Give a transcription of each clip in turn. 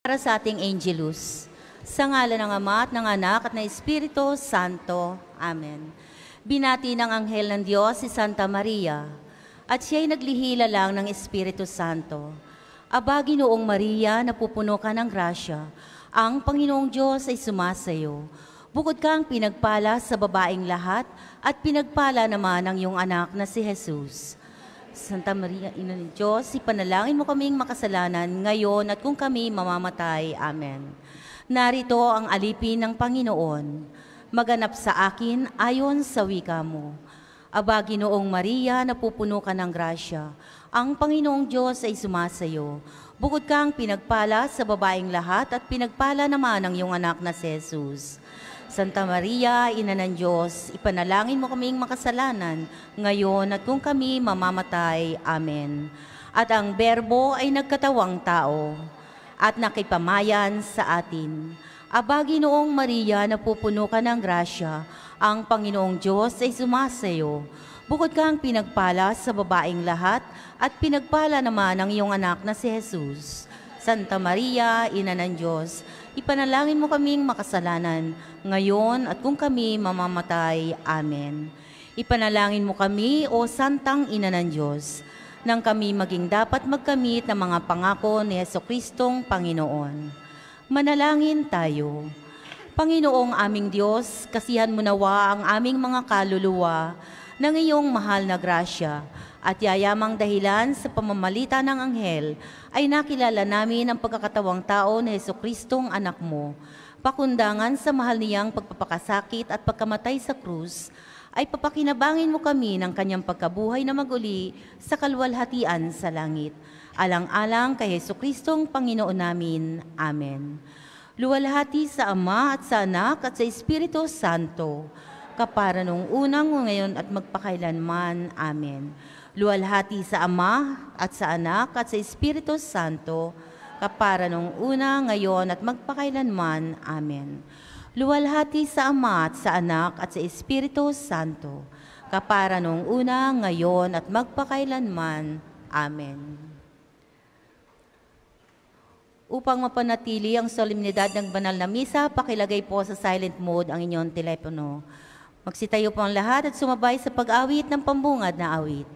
para sa ating Angelus. Sa ngalan ng Ama at ng Anak at ng Espiritu Santo. Amen. Binati ng anghel ng Diyos si Santa Maria, at siya'y naglihila lang ng Espiritu Santo. Aba, Ginoong Maria, napupuno ka ng grasya, ang Panginoong Diyos ay sumasayo. Bukod kang pinagpala sa babaeng lahat, at pinagpala naman ang iyong anak na si Jesus. Santa Maria, Ina ng Diyos, ipanalangin mo kaming makasalanan ngayon at kung kami mamamatay. Amen. Narito ang alipin ng Panginoon. Maganap sa akin ayon sa wika mo. Aba, Ginoong Maria, napupuno ka ng grasya. Ang Panginoong Diyos ay sumasayo. Bukod kang pinagpala sa babaeng lahat at pinagpala naman ang iyong anak na si Jesus. Santa Maria, Ina ng Diyos, ipanalangin mo kaming makasalanan, ngayon at kung kami mamamatay. Amen. At ang Berbo ay nagkatawang tao, at nakipamayan sa atin. Aba, Ginoong Maria, napupuno ka ng grasya, ang Panginoong Diyos ay sumasayo. Bukod kang pinagpala sa babaeng lahat, at pinagpala naman ang iyong anak na si Jesus. Santa Maria, Ina ng Diyos, ipanalangin mo kaming makasalanan, ngayon at kung kami mamamatay. Amen. Ipanalangin mo kami, O Santang Ina ng Diyos, nang kami maging dapat magkamit ng mga pangako ni Jesucristong Panginoon. Manalangin tayo. Panginoong aming Diyos, kasihan mo nawa ang aming mga kaluluwa ng iyong mahal na grasya, at yayamang dahilan sa pamamalita ng anghel ay nakilala namin ang pagkakatawang tao ni Jesucristong anak mo. Pakundangan sa mahal niyang pagpapakasakit at pagkamatay sa krus, ay papakinabangin mo kami ng kanyang pagkabuhay na maguli sa kaluwalhatian sa langit. Alang-alang kay Jesucristong Panginoon namin. Amen. Luwalhati sa Ama at sa Anak at sa Espiritu Santo, kapara nung unang, ngayon at magpakailanman. Amen. Luwalhati sa Ama at sa Anak at sa Espiritu Santo, kapara nung una, ngayon at magpakailanman. Amen. Luwalhati sa Ama at sa Anak at sa Espiritu Santo, kapara nung una, ngayon at magpakailanman. Amen. Upang mapanatili ang solemnidad ng banal na misa, pakilagay po sa silent mode ang inyong telepono. Magsitayo po ang lahat at sumabay sa pag-awit ng pambungad na awit.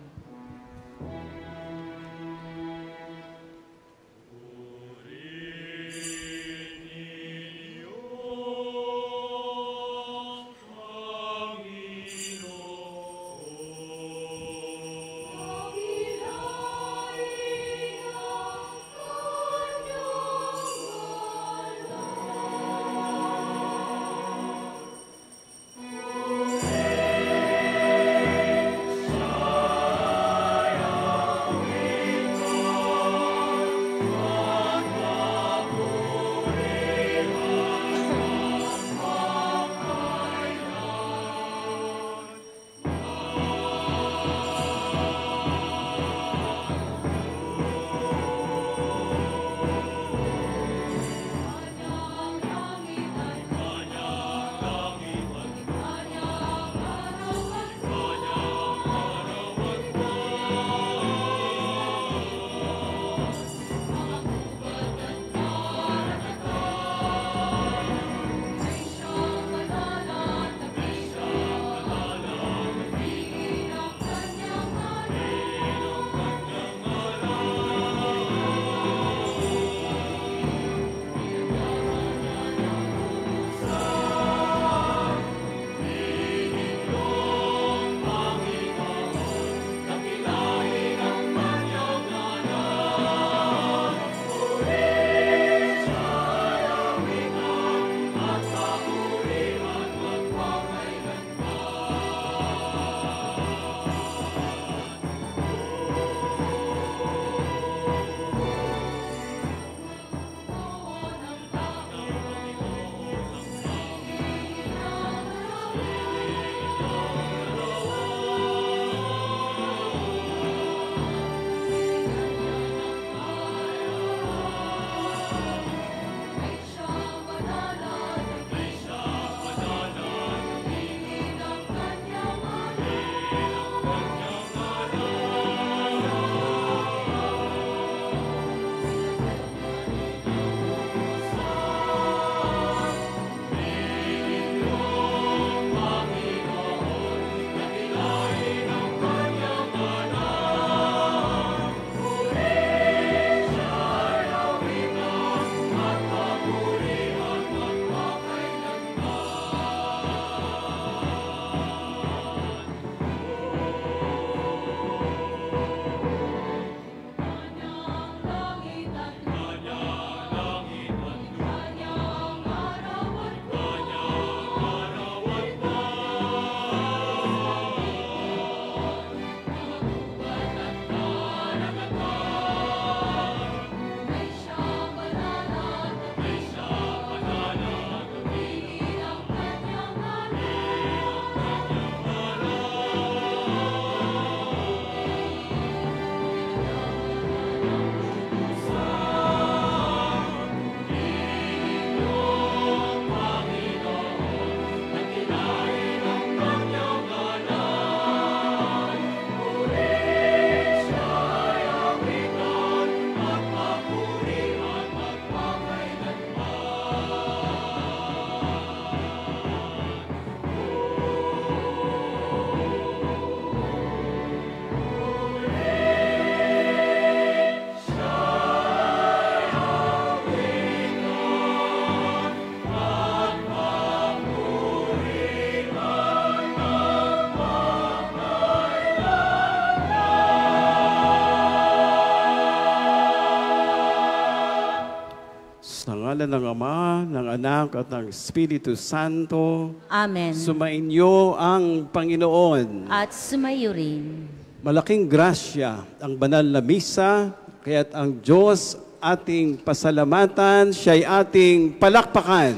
Sa ngalan ng Ama, ng Anak, at ng Espiritu Santo, Amen. sumainyo ang Panginoon. At sumayo rin. Malaking grasya ang banal na misa, kaya't ang Diyos ating pasalamatan, siya'y ating palakpakan.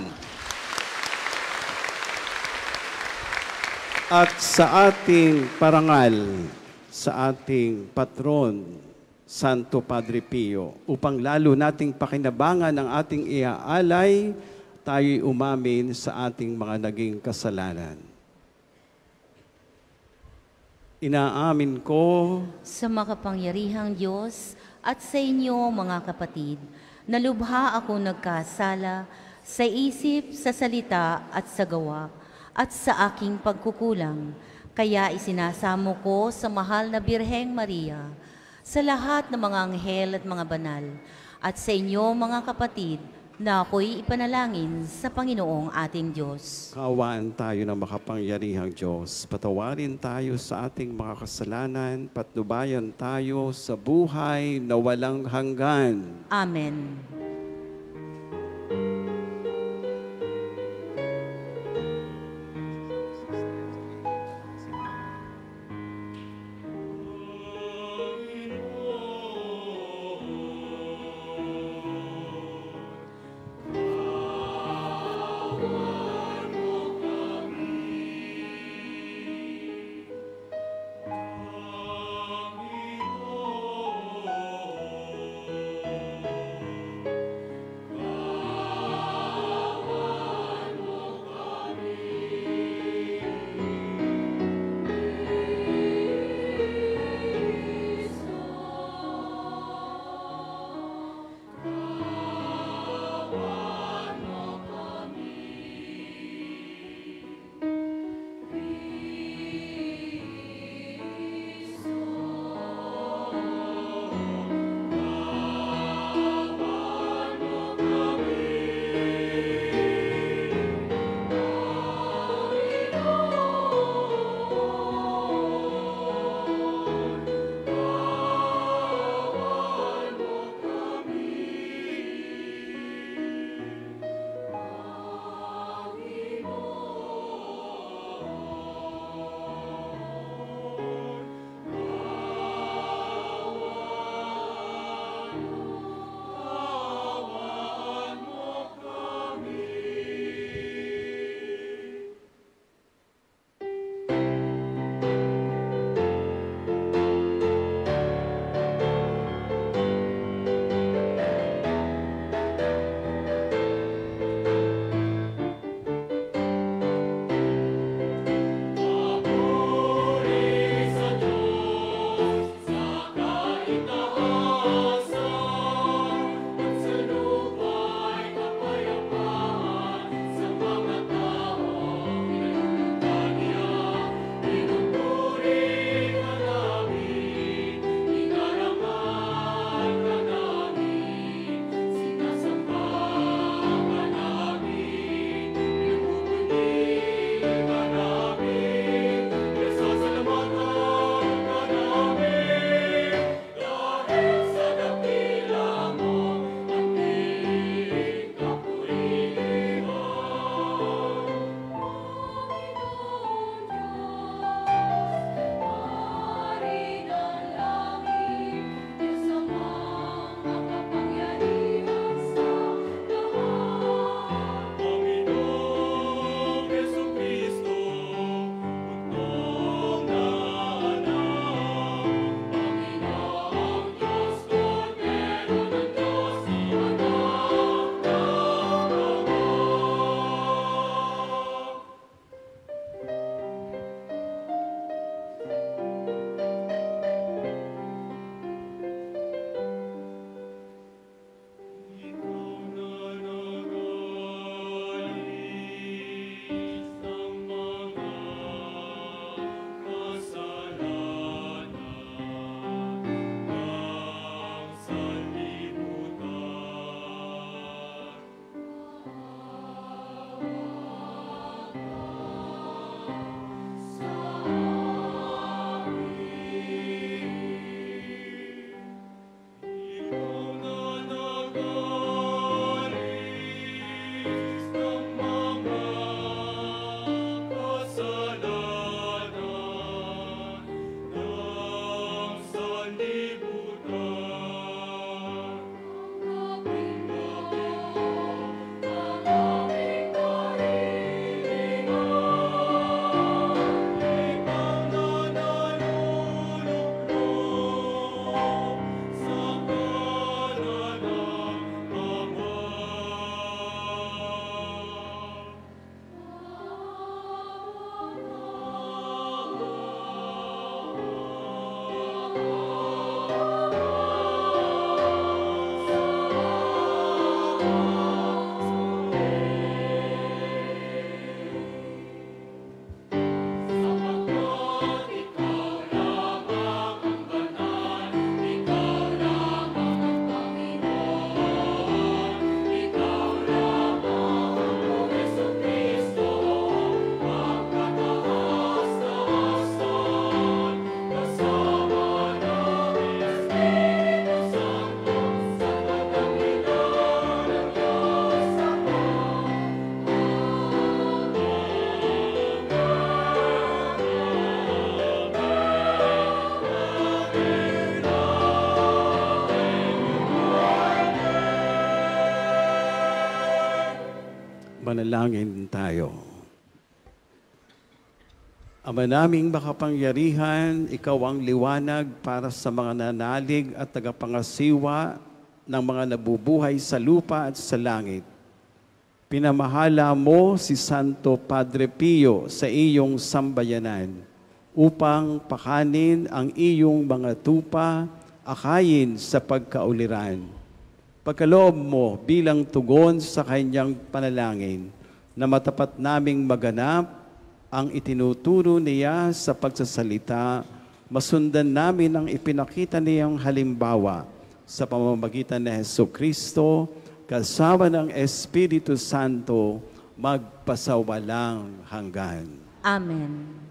At sa ating parangal, sa ating patron, Santo Padre Pio, upang lalo nating pakinabangan ang ating iaalay, tayo'y umamin sa ating mga naging kasalanan. Inaamin ko Sa makapangyarihang Diyos at sa inyo mga kapatid, na lubha ako nagkasala sa isip, sa salita at sa gawa, at sa aking pagkukulang. Kaya isinasamo ko sa mahal na Birheng Maria, sa lahat ng mga anghel at mga banal, at sa inyo mga kapatid, na ako'y ipanalangin sa Panginoong ating Diyos. kaawaan tayo ng makapangyarihang Diyos. Patawarin tayo sa ating mga kasalanan, patnubayan tayo sa buhay na walang hanggan. Amen. Manalangin tayo. Ama naming makapangyarihan, ikaw ang liwanag para sa mga nanalig at tagapangasiwa ng mga nabubuhay sa lupa at sa langit. Pinamahala mo si Santo Padre Pio sa iyong sambayanan upang pakanin ang iyong mga tupa, akayin sa pagkauliran. Pagkaloob mo bilang tugon sa kanyang panalangin na matapat naming maganap ang itinuturo niya sa pagsasalita, masundan namin ang ipinakita niyang halimbawa sa pamamagitan ni Jesucristo, kasama ng Espiritu Santo, magpasawalang hanggan. Amen.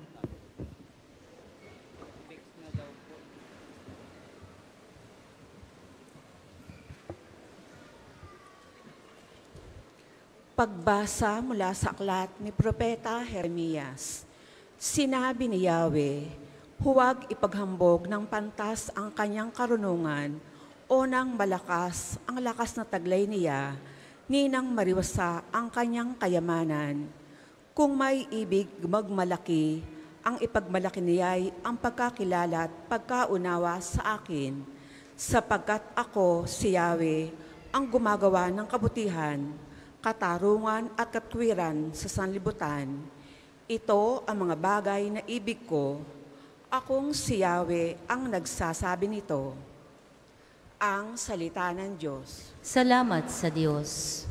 Pagbasa mula sa aklat ni Propeta Jeremias. Sinabi ni Yahweh, huwag ipaghambog ng pantas ang kanyang karunungan o ng malakas ang lakas na taglay niya, ninang mariwasa ang kanyang kayamanan. Kung may ibig magmalaki, ang ipagmalaki niya'y ang pagkakilala at pagkaunawa sa akin, sapagkat ako, si Yahweh, ang gumagawa ng kabutihan, katarungan at katwiran sa sanlibutan. Ito ang mga bagay na ibig ko. Akong si Yahweh ang nagsasabi nito. Ang salita ng Diyos. Salamat sa Diyos.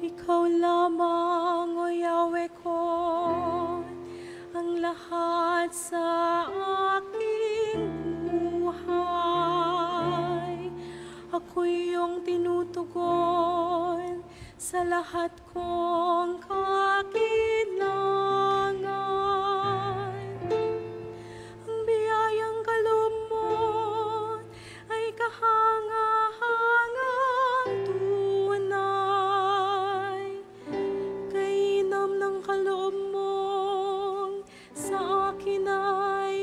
Ikaw lamang, O Yahweh ko, ang lahat sa aking buhay. Ako'y iyong tinutugon sa lahat kong kakilangan. Ang biyayang kaloob mo ay kahanga-hangang tunay. Kainam ng kaloob mong sa akin ay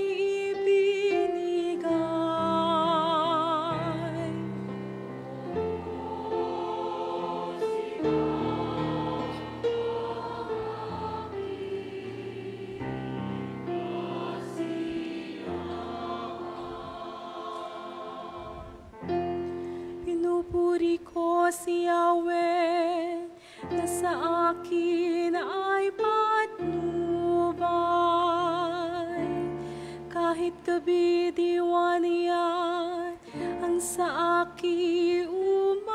ibinigay. Pinupuri ko si Yahweh na sa akin ay patnubay. Kahit gabi diwa niya ang sa akin umaakay.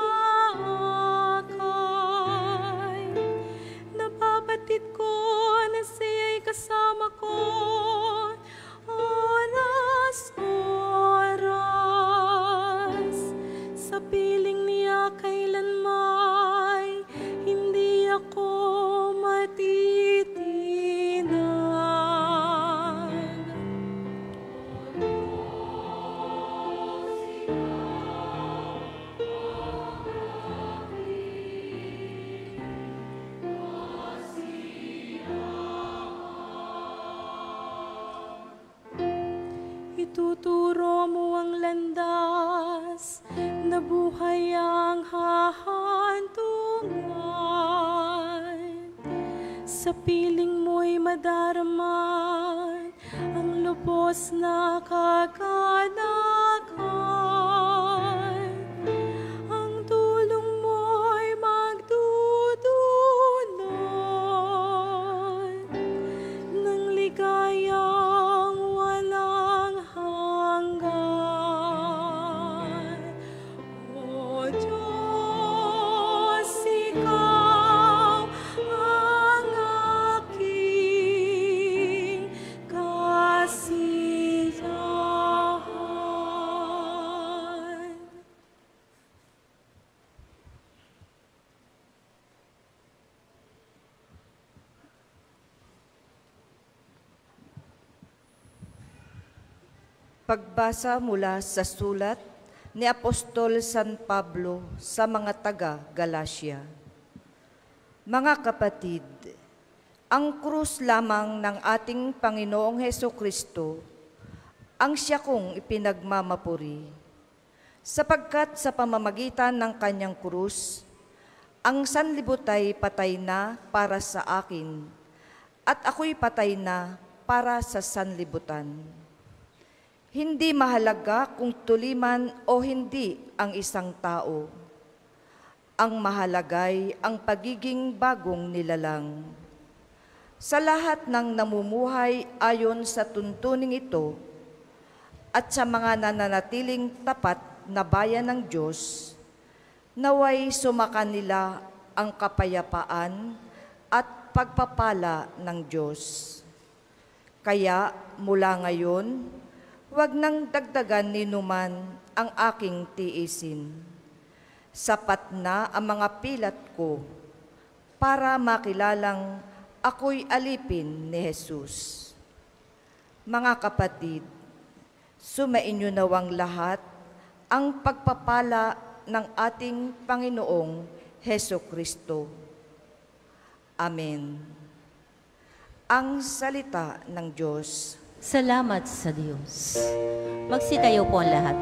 Napabatid ko na siya'y kasama ko oras-oras. Sa piling niya kailanmay hindi ako matitinag. Ituturo mo ang landas na buhay ang hahantungan. Sa piling mo'y madaraman ang lubos na kaganakan. Ang tulong mo'y magdudulot ng ligayang walang hanggan. O Diyos, Pagbasa mula sa sulat ni Apostol San Pablo sa mga taga-Galacia. Mga kapatid, ang krus lamang ng ating Panginoong Hesukristo ang siya kong ipinagmamapuri, sapagkat sa pamamagitan ng kanyang krus, ang sanlibutan patay na para sa akin, at ako'y patay na para sa sanlibutan. Hindi mahalaga kung tuliman o hindi ang isang tao. Ang mahalagay ang pagiging bagong nilalang. Sa lahat ng namumuhay ayon sa tuntuning ito at sa mga nananatiling tapat na bayan ng Diyos, naway sumakan nila ang kapayapaan at pagpapala ng Diyos. Kaya mula ngayon, huwag nang dagdagan ni numan ang aking tiisin. Sapat na ang mga pilat ko para makilalang ako'y alipin ni Jesus. Mga kapatid, sumainyo nawang lahat ang pagpapala ng ating Panginoong Hesukristo. Amen. Ang salita ng Diyos. Salamat sa Diyos. Magsitayo po ang lahat.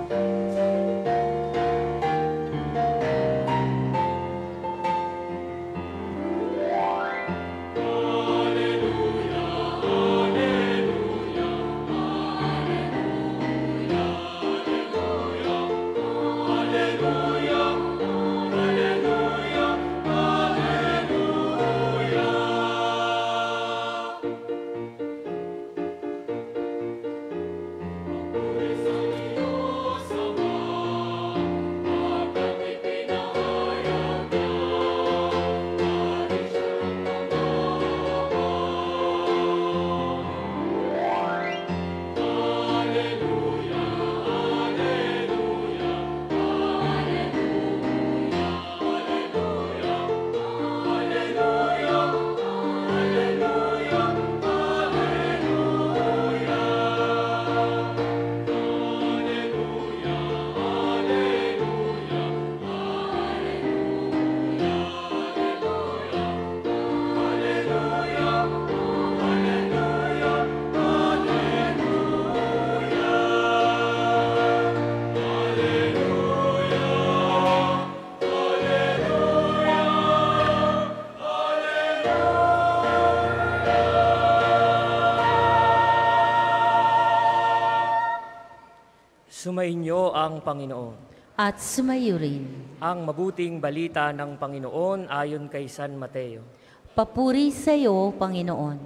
Sumainyo ang Panginoon. At sumayo rin. Ang mabuting balita ng Panginoon ayon kay San Mateo. Papuri sa iyo, Panginoon.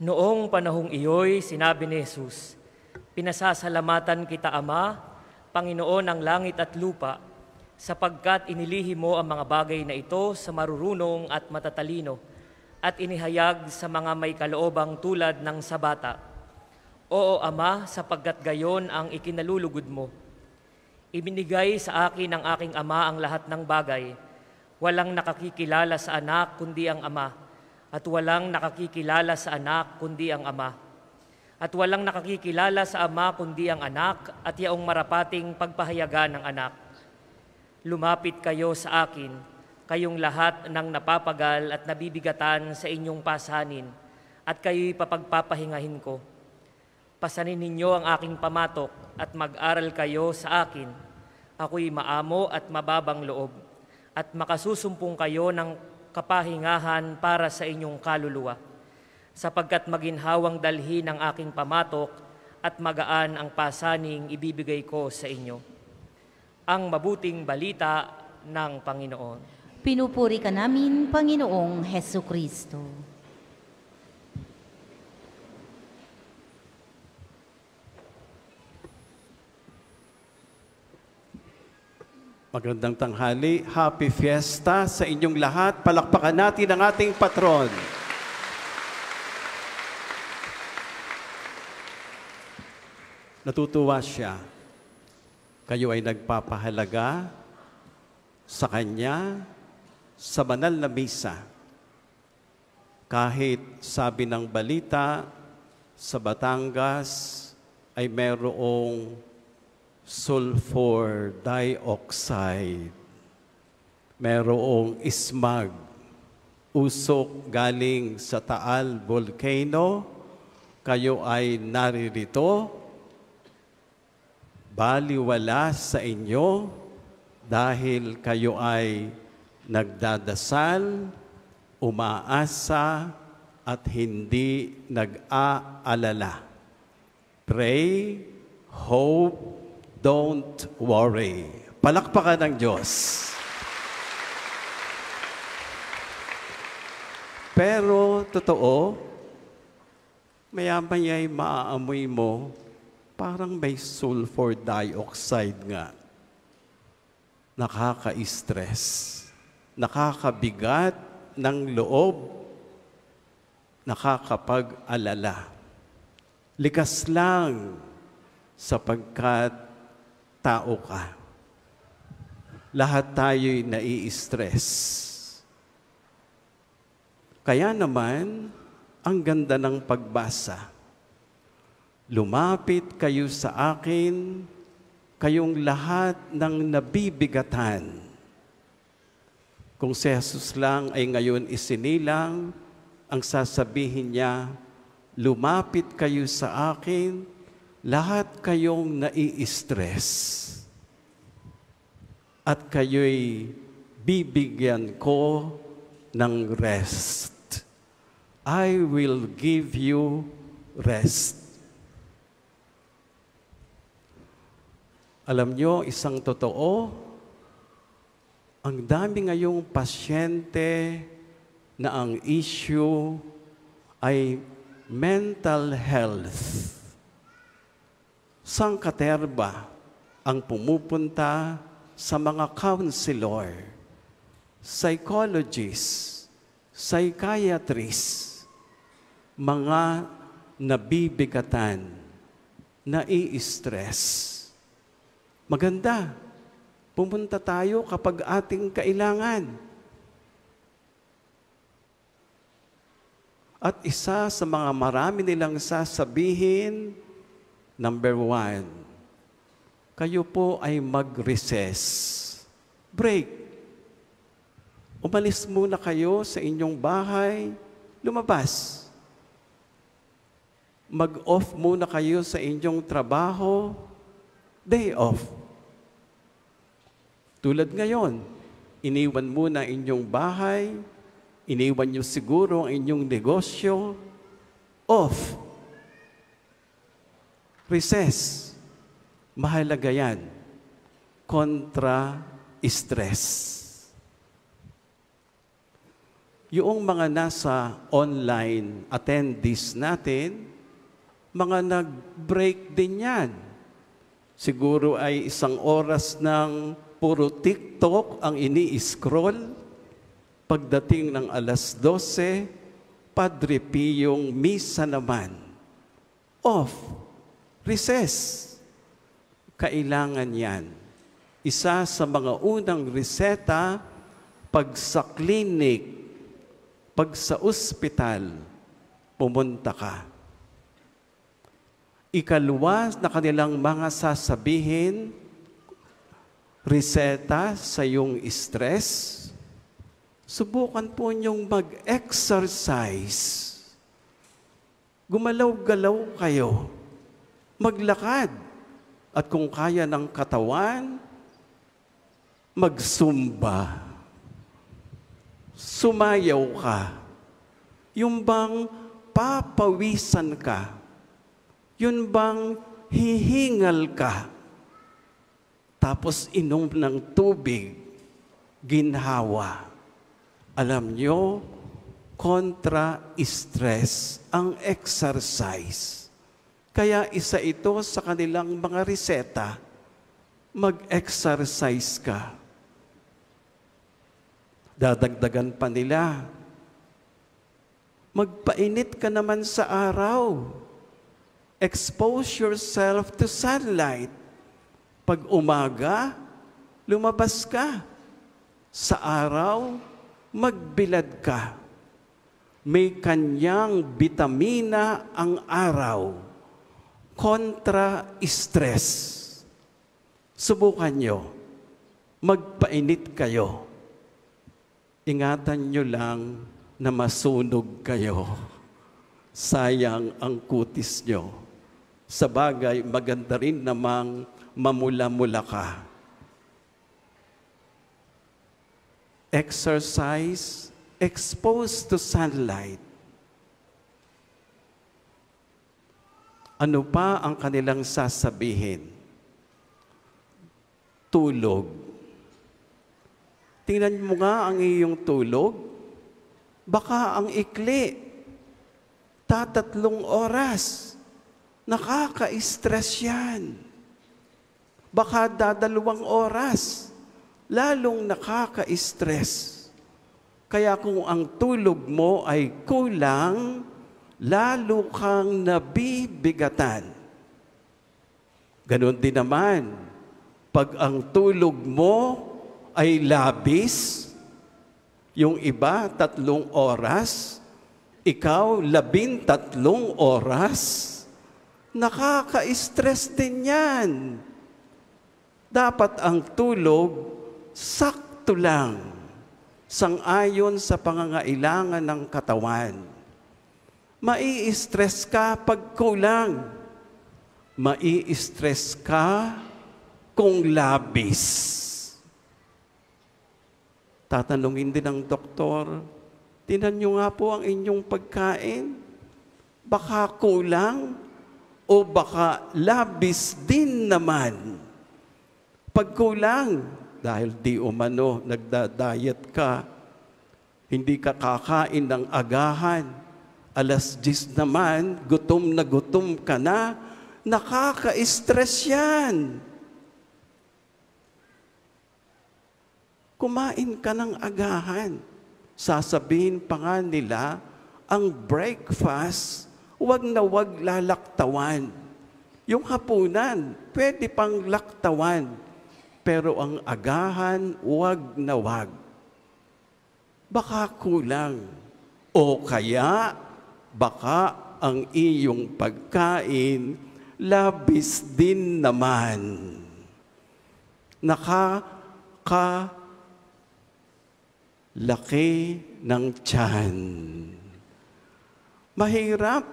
Noong panahong iyo'y sinabi ni Jesus, "Pinasasalamatan kita, Ama, Panginoon ng langit at lupa, sapagkat inilihim mo ang mga bagay na ito sa marurunong at matatalino, at inihayag sa mga may kaloobang tulad ng sa bata. Oo, Ama, sapagkat gayon ang ikinalulugod mo. Ibinigay sa akin ng aking Ama ang lahat ng bagay. Walang nakakikilala sa anak kundi ang Ama, at walang nakakikilala sa anak kundi ang Ama. At walang nakakikilala sa Ama kundi ang anak at yaong marapating pagpahayagan ng anak. Lumapit kayo sa akin, kayong lahat ng napapagal at nabibigatan sa inyong pasanin, at kayo'y papagpapahingahin ko. Pasanin ninyo ang aking pamatok at mag-aral kayo sa akin. Ako'y maamo at mababang loob, at makasusumpong kayo ng kapahingahan para sa inyong kaluluwa, sapagkat maginhawang dalhin ang aking pamatok at magaan ang pasaning ibibigay ko sa inyo." Ang mabuting balita ng Panginoon. Pinupuri ka namin, Panginoong Hesukristo. Magandang tanghali, happy fiesta sa inyong lahat. Palakpakan natin ang ating patron. Natutuwa siya. Kayo ay nagpapahalaga sa Kanya sa banal na misa. Kahit sabi ng balita, sa Batangas ay merong sulfur dioxide, merong smog, usok galing sa Taal Volcano, kayo ay naririto, baliwala sa inyo dahil kayo ay nagdadasal, umaasa, at hindi nag-aalala. Pray, hope, don't worry. Palakpakan ng Diyos. Pero totoo, maya-maya ay maaamoy mo, parang may sulfur dioxide nga. Nakaka-stress, nakakabigat ng loob, nakakapag-alala. Likas lang sapagkat tao ka. Lahat tayo'y nai-stress. Kaya naman, ang ganda ng pagbasa. Lumapit kayo sa akin, kayong lahat ng nabibigatan. Kung si Jesus lang ay ngayon isinilang, ang sasabihin niya, lumapit kayo sa akin, lahat kayong nai-stress. At kayo'y bibigyan ko ng rest. I will give you rest. Alam nyo, isang totoo, ang dami ngayong pasyente na ang issue ay mental health. Sangkaterba ang pumupunta sa mga counselor, psychologists, psychiatrists, mga nabibigatan, nai-stress. Maganda, pumunta tayo kapag ating kailangan. At isa sa mga marami nilang sasabihin, number 1, kayo po ay mag-recess. Break. Umalis muna kayo sa inyong bahay, lumabas. Mag-off muna kayo sa inyong trabaho, day off. Tulad ngayon, iniwan muna inyong bahay, iniwan nyo siguro ang inyong negosyo, off. Recess. Mahalaga yan. Kontra stress. Yung mga nasa online attendees natin, mga nag-break din yan. Siguro ay 1 oras ng puro TikTok ang ini-scroll. Pagdating ng 12:00, Padre Piyong misa naman. Off. Recess. Kailangan yan. Isa sa mga unang reseta, pag sa clinic, pag sa ospital, pumunta ka. Ikalawa na kanilang mga sasabihin, reseta sa iyong stress, subukan po niyong mag-exercise. Gumalaw-galaw kayo. Maglakad. At kung kaya ng katawan, magsumba. Sumayaw ka. Yung bang papawisan ka. Yun bang hihingal ka. Tapos inom ng tubig, ginhawa. Alam nyo, kontra-stress ang exercise. Kaya isa ito sa kanilang mga reseta, mag-exercise ka. Dadagdagan pa nila, magpainit ka naman sa araw. Expose yourself to sunlight. Pag umaga, lumabas ka. Sa araw, magbilad ka. May kanyang bitamina ang araw. Kontra stress. Subukan nyo. Magpainit kayo. Ingatan nyo lang na masunog kayo. Sayang ang kutis nyo. Sa bagay, maganda rin namang mamula-mula ka. Exercise, exposed to sunlight. Ano pa ang kanilang sasabihin? Tulog. Tingnan mo nga ang iyong tulog. Baka ang ikli. 3 oras. Nakaka-stress yan. Baka 2 oras. Lalong nakaka-stress. Kaya kung ang tulog mo ay kulang, lalo kang nabibigatan. Ganon din naman, pag ang tulog mo ay labis, yung iba 3 oras, ikaw 13 oras, nakaka-stress din yan. Dapat ang tulog sakto lang, sang-ayon sa pangangailangan ng katawan. Mai-stress ka pag kulang. Mai-stress ka kung labis. Tatanungin din ng doktor, tinan nyo nga po ang inyong pagkain. Baka kulang o baka labis din naman. Pag kulang, dahil di umano nagda-diet ka, hindi ka kakain ng agahan, 10:00 naman, gutom na gutom ka na, nakaka-stress yan. Kumain ka ng agahan. Sasabihin pa nga nila, ang breakfast, wag na wag lalaktawan. Yung hapunan, pwede pang laktawan. Pero ang agahan, wag na wag. Baka kulang. O kaya, baka ang iyong pagkain, labis din naman. Laki ng tiyan. Mahirap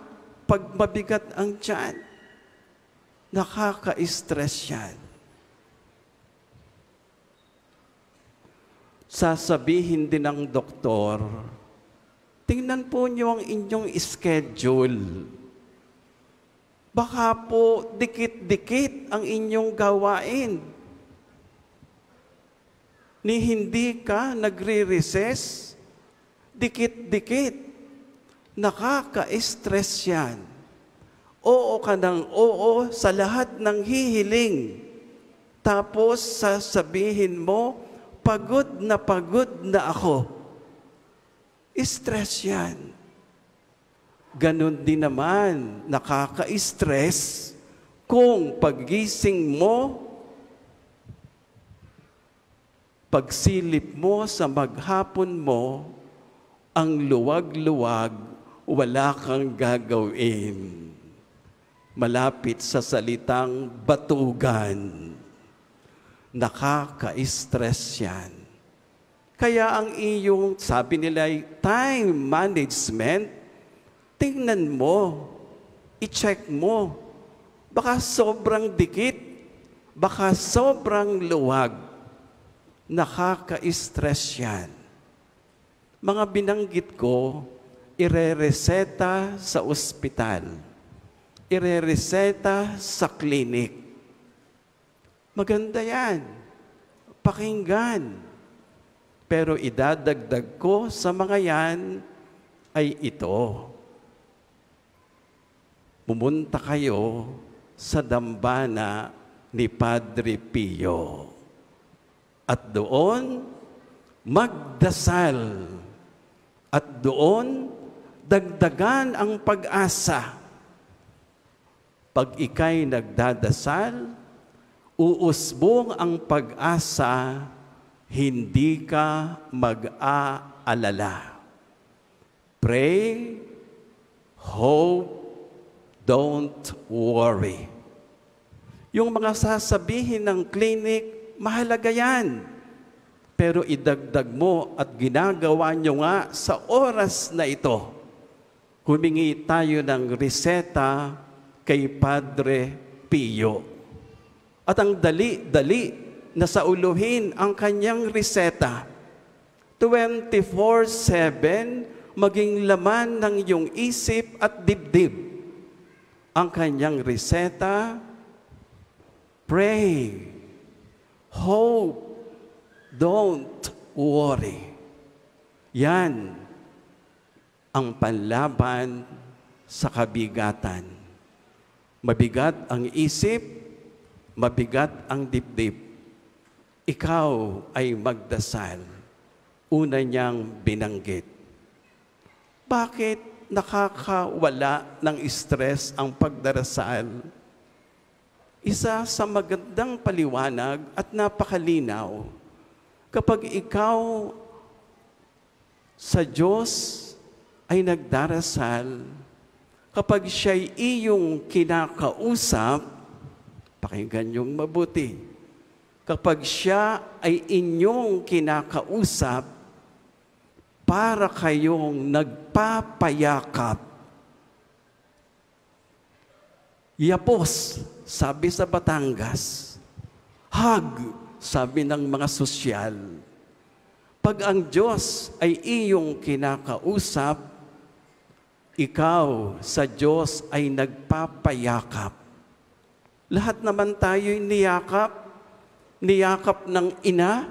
pag mabigat ang tiyan. Nakaka-stress yan. Sasabihin din ng doktor, tingnan po niyo ang inyong schedule. Baka po dikit-dikit ang inyong gawain. Ni hindi ka nagre-recess, dikit-dikit, nakaka-stress yan. Oo ka ng oo sa lahat ng hihiling. Tapos sasabihin mo, pagod na ako. Stress yan. Ganon din naman, nakaka-stress kung paggising mo, pagsilip mo sa maghapon mo, ang luwag-luwag, wala kang gagawin. Malapit sa salitang batugan. Nakaka-stress yan. Kaya ang iyong, sabi nila, time management, tingnan mo, i-check mo. Baka sobrang dikit, baka sobrang luwag. Nakaka-stress yan. Mga binanggit ko, ire-reseta sa ospital. Ire-reseta sa klinik. Maganda yan. Pakinggan. Pero idadagdag ko sa mga yan ay ito. Pumunta kayo sa dambana ni Padre Pio. At doon, magdasal. At doon, dagdagan ang pag-asa. Pag ika'y nagdadasal, uusbong ang pag-asa, hindi ka mag-aalala. Pray, hope, don't worry. Yung mga sasabihin ng clinic, mahalaga yan. Pero idagdag mo at ginagawa nyo nga sa oras na ito. Humingi tayo ng reseta kay Padre Pio. At ang dali-dali na sauluhin ang kanyang reseta. 24/7 maging laman ng iyong isip at dibdib. Ang kanyang reseta, pray, hope, don't worry. Yan ang panlaban sa kabigatan. Mabigat ang isip, mabigat ang dibdib. Ikaw ay magdasal. Una niyang binanggit. Bakit nakakawala ng stress ang pagdarasal? Isa sa magandang paliwanag at napakalinaw, kapag ikaw sa Diyos ay nagdarasal, kapag siya'y iyong kinakausap, pakinggan niyong mabuti, kapag siya ay inyong kinakausap, para kayong nagpapayakap. Yapos, sabi sa Batangas. Hug, sabi ng mga sosyal. Pag ang Diyos ay iyong kinakausap, ikaw sa Diyos ay nagpapayakap. Lahat naman tayo'y niyakap. Niyakap ng ina,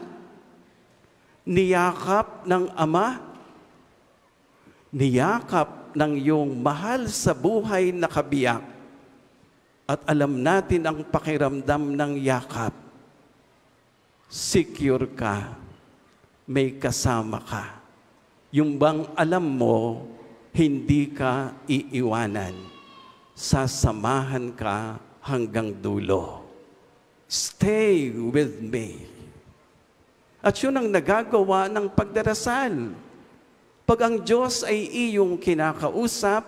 niyakap ng ama, niyakap ng iyong mahal sa buhay na kabiyak. At alam natin ang pakiramdam ng yakap. Secure ka, may kasama ka. Yung bang alam mo, hindi ka iiwanan. Sasamahan ka hanggang dulo. Stay with me. At yun ang nagagawa ng pagdarasal. Pag ang Diyos ay iyong kinakausap,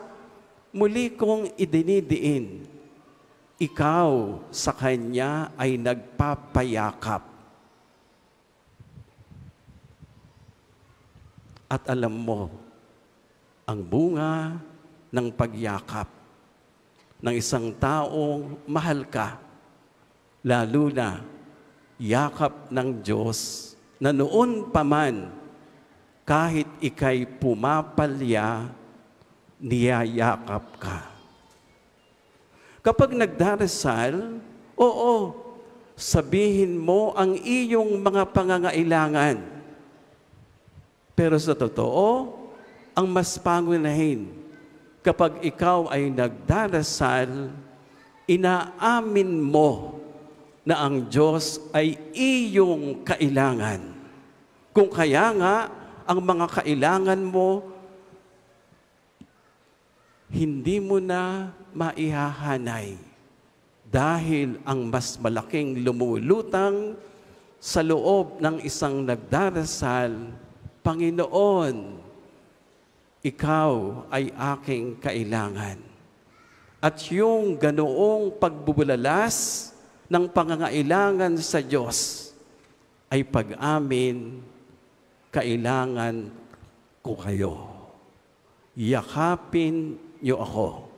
muli kong idinidiin. Ikaw sa Kanya ay nagpapayakap. At alam mo, ang bunga ng pagyakap ng isang taong mahal ka, lalo na yakap ng Diyos na noon pa man, kahit ika'y pumapalya, niyayakap ka. Kapag nagdarasal, oo, sabihin mo ang iyong mga pangangailangan. Pero sa totoo, ang mas pangunahin, kapag ikaw ay nagdarasal, inaamin mo na ang Diyos ay iyong kailangan. Kung kaya nga, ang mga kailangan mo, hindi mo na maihahanay dahil ang mas malaking lumulutang sa loob ng isang nagdarasal, Panginoon, ikaw ay aking kailangan. At yung ganoong pagbubulalas ng pangangailangan sa Diyos ay pag-amin, kailangan ko kayo. Yakapin niyo ako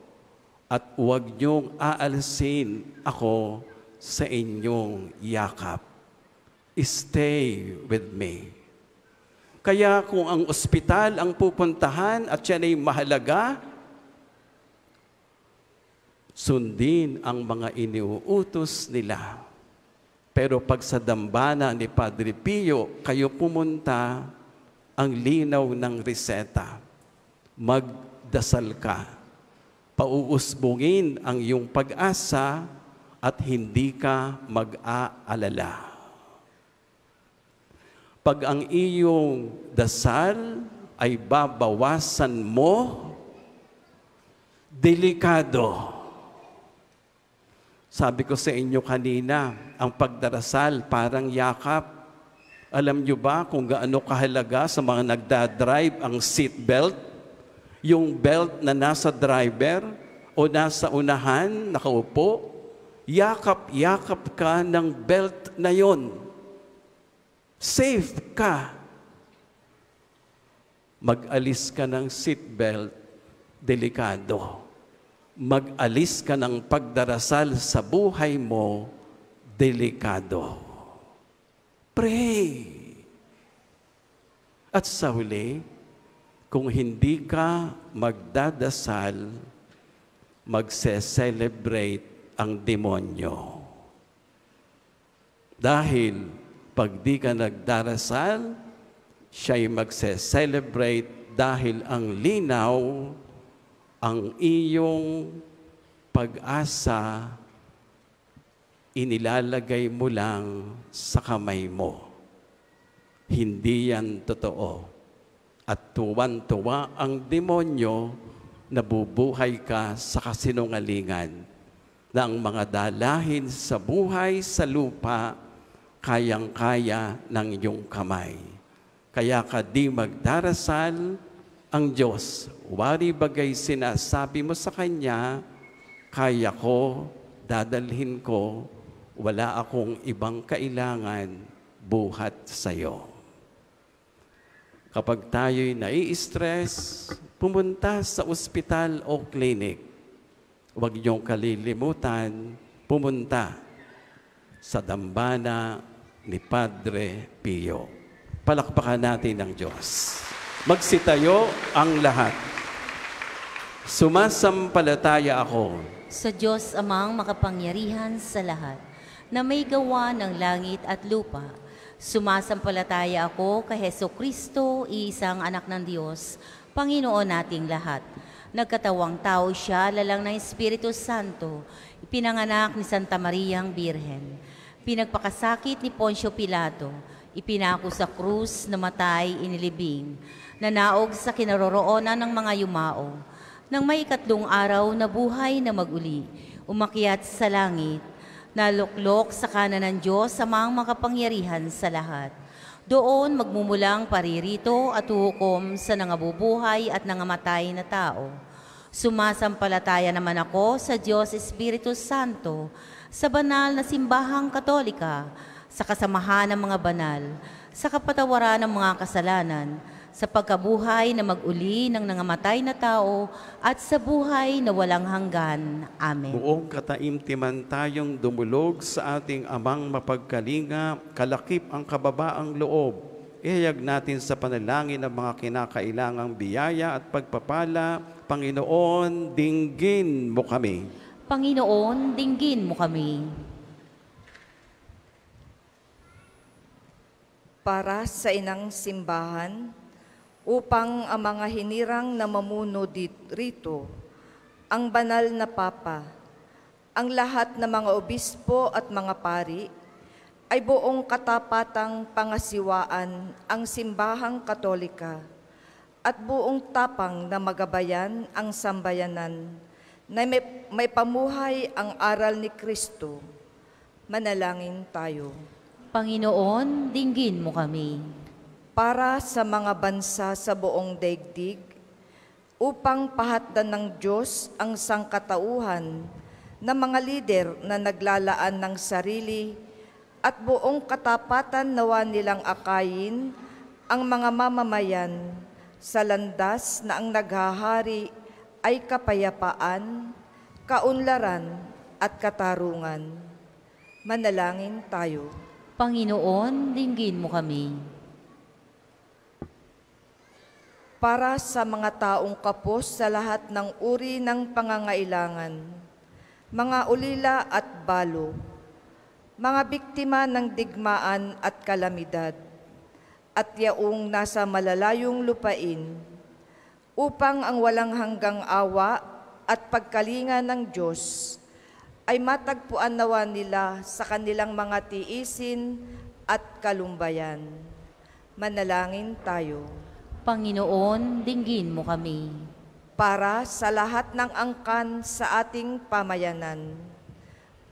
at huwag niyong aalisin ako sa inyong yakap. Stay with me. Kaya kung ang ospital ang pupuntahan at yan ay mahalaga, sundin ang mga iniuutos nila. Pero pag sa dambana ni Padre Pio, kayo pumunta, ang linaw ng reseta. Magdasal ka. Pauusbungin ang iyong pag-asa at hindi ka mag-aalala. Pag ang iyong dasal ay babawasan mo, delikado. Sabi ko sa inyo kanina, ang pagdarasal parang yakap. Alam nyo ba kung gaano kahalaga sa mga nagdadrive ang seatbelt? Yung belt na nasa driver o nasa unahan, nakaupo, yakap-yakap ka ng belt na yon. Safe ka. Mag-alis ka ng seatbelt, delikado. Mag-alis ka ng pagdarasal sa buhay mo, delikado. Pray. At sa huli, kung hindi ka magdadasal, magse-celebrate ang demonyo. Dahil pag di ka nagdarasal, siya'y magse-celebrate dahil ang linaw, ang iyong pag-asa, inilalagay mo lang sa kamay mo. Hindi yan totoo. At tuwan-tuwa ang demonyo, nabubuhay ka sa kasinungalingan na ang mga dalahin sa buhay sa lupa, kayang-kaya ng iyong kamay. Kaya ka di magdarasal, ang Diyos, wari bagay sinasabi mo sa Kanya, kaya ko, dadalhin ko, wala akong ibang kailangan buhat sa iyo. Kapag tayo'y nai-stress, pumunta sa ospital o clinic. Huwag niyong kalilimutan, pumunta sa dambana ni Padre Pio. Palakpakan natin ang Diyos. Magsitayo ang lahat. Sumasampalataya ako sa Diyos Amang makapangyarihan sa lahat, na may gawa ng langit at lupa. Sumasampalataya ako kay Hesukristo, iisang anak ng Diyos, Panginoon nating lahat. Nagkatawang tao siya, lalang ng Espiritu Santo, ipinanganak ni Santa Mariang Birhen. Pinagpakasakit ni Poncio Pilato, ipinako sa krus, namatay, inilibing, nanaog sa kinaroroonan ng mga yumao. Nang may ikatlong araw na buhay na maguli, umakyat sa langit, naluklok sa kanan ng Diyos Amang makapangyarihan sa lahat. Doon magmumulang paririto at hukom sa nangabubuhay at nangamatay na tao. Sumasampalataya naman ako sa Diyos Espiritu Santo, sa banal na simbahang katolika, sa kasamahan ng mga banal, sa kapatawaran ng mga kasalanan, sa pagkabuhay na mag-uli ng nangamatay na tao at sa buhay na walang hanggan. Amen. Buong kataimtiman tayong dumulog sa ating Amang mapagkalinga, kalakip ang kababaang loob. Ihayag natin sa panalangin ang mga kinakailangang biyaya at pagpapala. Panginoon, dinggin mo kami. Panginoon, dinggin mo kami. Para sa inang simbahan, upang ang mga hinirang na mamuno rito, ang banal na Papa, ang lahat ng mga obispo at mga pari, ay buong katapatang pangasiwaan ang simbahang katolika at buong tapang na magabayan ang sambayanan na may pamuhay ang aral ni Kristo. Manalangin tayo. Panginoon, dinggin mo kami. Para sa mga bansa sa buong daigdig, upang pahatdan ng Diyos ang sangkatauhan ng mga lider na naglalaan ng sarili at buong katapatan nawa nilang akayin ang mga mamamayan sa landas na ang naghahari ay kapayapaan, kaunlaran at katarungan. Manalangin tayo. Panginoon, dinggin mo kami. Para sa mga taong kapos sa lahat ng uri ng pangangailangan, mga ulila at balo, mga biktima ng digmaan at kalamidad, at yaong nasa malalayong lupain, upang ang walang hanggang awa at pagkalinga ng Diyos ay matagpuan nawa nila sa kanilang mga tiisin at kalumbayan. Manalangin tayo. Panginoon, dinggin mo kami. Para sa lahat ng angkan sa ating pamayanan,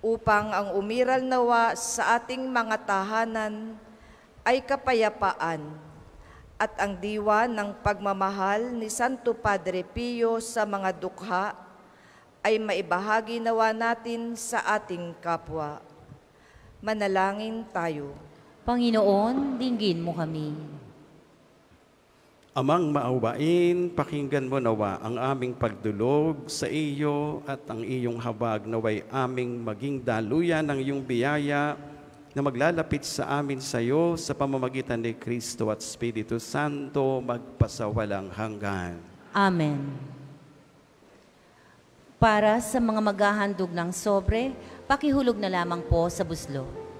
upang ang umiral nawa sa ating mga tahanan ay kapayapaan at ang diwa ng pagmamahal ni Santo Padre Pio sa mga dukha ay maibahagi nawa natin sa ating kapwa. Manalangin tayo. Panginoon, dinggin mo kami. Amang maawain, pakinggan mo nawa ang aming pagdulog sa iyo at ang iyong habag naway aming maging daluyan ng iyong biyaya na maglalapit sa amin sa iyo sa pamamagitan ni Kristo at Espiritu Santo magpasawalang hanggan. Amen. Para sa mga maghahandog ng sobre, pakihulog na lamang po sa buslo.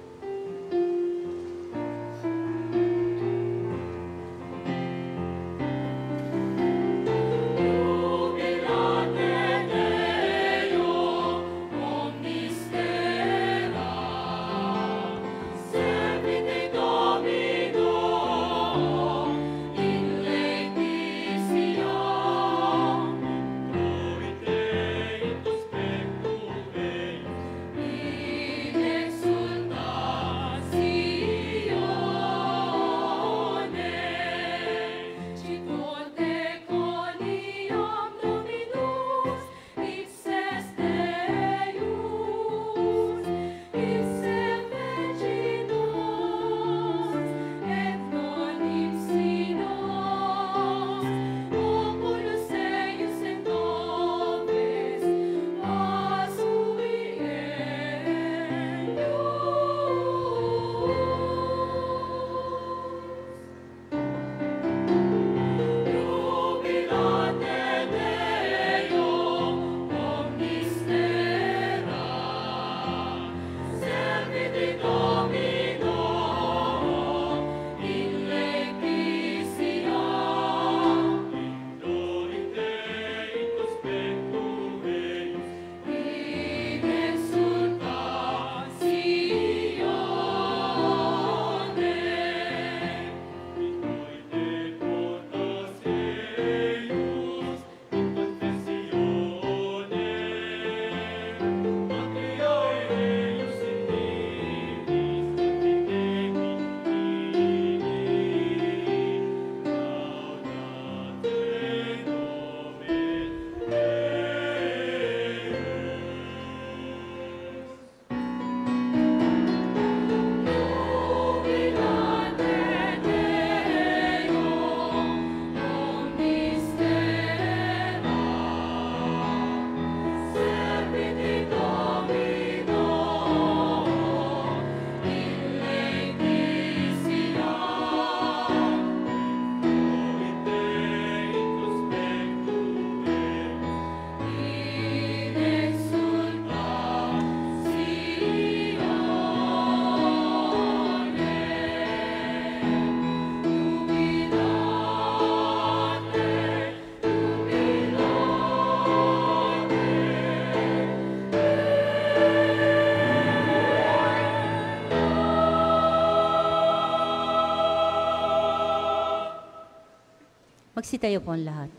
Magsitayo po ang lahat.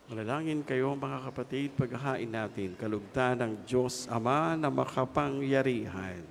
Manalangin kayo mga kapatid, paghahain natin kalugdan ng Diyos Ama na makapangyarihan.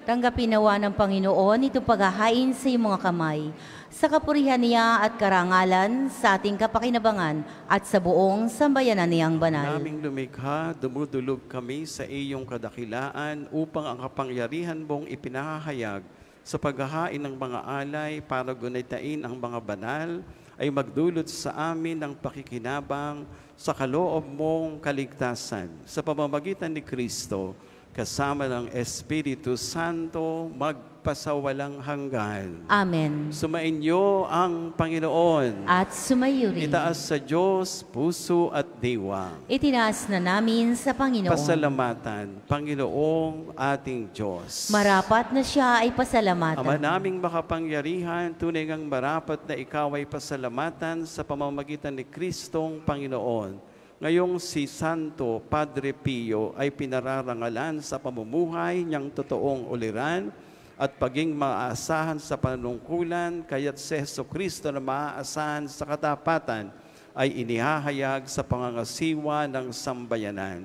Tanggapin nawa ng Panginoon ito paghahain sa iyong mga kamay, sa kapurihan niya at karangalan, sa ating kapakinabangan at sa buong sambayanan niyang banal. Naming lumikha, dumudulog kami sa iyong kadakilaan upang ang kapangyarihan mong ipinahahayag sa paghahain ng mga alay para gunaitain ang mga banal ay magdulot sa amin ng pakikinabang sa kaloob mong kaligtasan sa pamamagitan ni Kristo kasama ng Espiritu Santo magpasawalang hanggan. Amen. Sumainyo ang Panginoon. At sumayo rin. Itaas sa Diyos, puso at diwa. Itinaas na namin sa Panginoon. Pasalamatan, Panginoong ating Diyos. Marapat na siya ay pasalamatan. Ama naming makapangyarihan, tunay ngang marapat na ikaw ay pasalamatan sa pamamagitan ni Kristong Panginoon. Ngayong si Santo Padre Pio ay pinararangalan sa pamumuhay niyang totoong uliran at paging maaasahan sa panunungkulan, kaya't si Jesucristo na maaasahan sa katapatan ay inihahayag sa pangangasiwa ng sambayanan.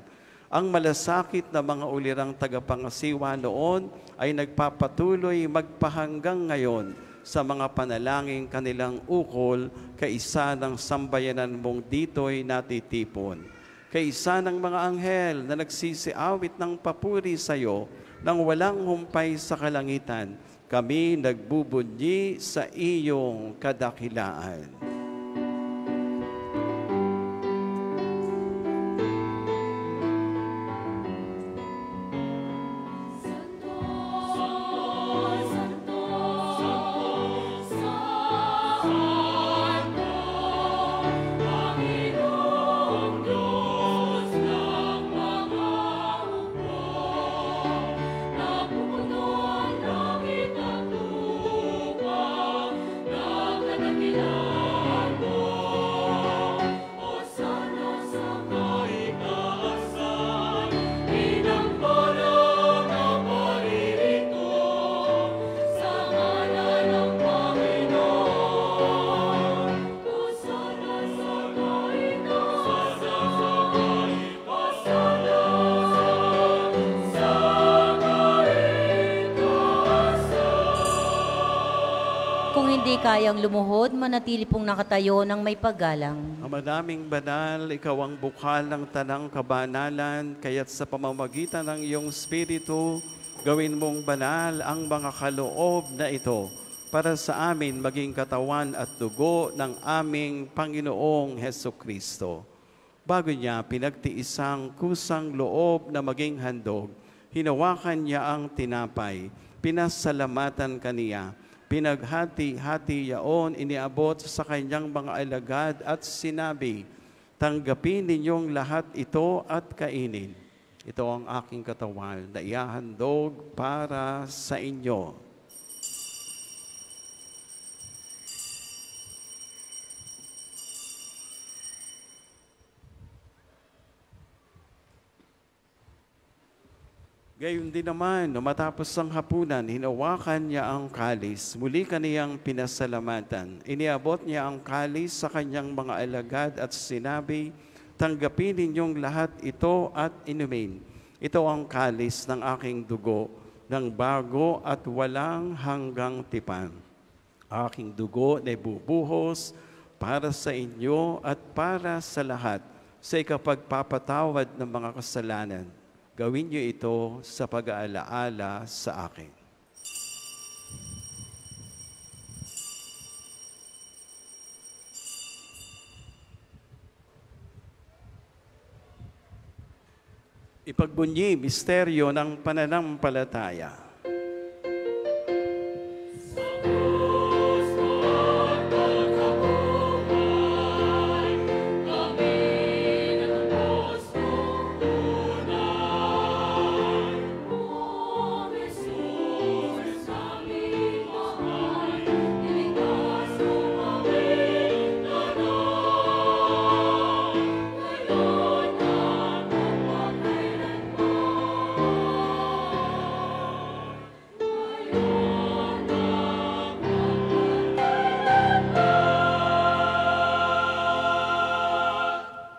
Ang malasakit na mga ulirang tagapangasiwa noon ay nagpapatuloy magpahanggang ngayon sa mga panalangin kanilang ukol kaisa ng sambayanan mong dito'y natitipon. Kaisa ng mga anghel na nagsisiawit ng papuri sa iyo nang walang humpay sa kalangitan, kami nagbubunyi sa iyong kadakilaan. Kung hindi kayang lumuhod, manatili pong nakatayo ng may paggalang. Ama naming banal, ikaw ang bukal ng tanang kabanalan, kaya't sa pamamagitan ng iyong Espiritu, gawin mong banal ang mga kaloob na ito para sa amin maging katawan at dugo ng aming Panginoong Heso Kristo. Bago niya pinagtiisang kusang loob na maging handog, hinawakan niya ang tinapay, pinasalamatan kaniya, pinaghati-hati yaon, iniabot sa kanyang mga alagad at sinabi, tanggapin ninyong lahat ito at kainin. Ito ang aking katawan na ihahandog para sa inyo. Gayon din naman, matapos ang hapunan, hinawakan niya ang kalis. Muli kaniyang pinasalamatan. Iniabot niya ang kalis sa kanyang mga alagad at sinabi, tanggapin ninyong lahat ito at inumin. Ito ang kalis ng aking dugo, ng bago at walang hanggang tipan. Aking dugo na bubuhos para sa inyo at para sa lahat sa ikapagpapatawad ng mga kasalanan. Gawin niyo ito sa pag-aalaala sa akin. Ipagbunyi, misteryo ng pananampalataya.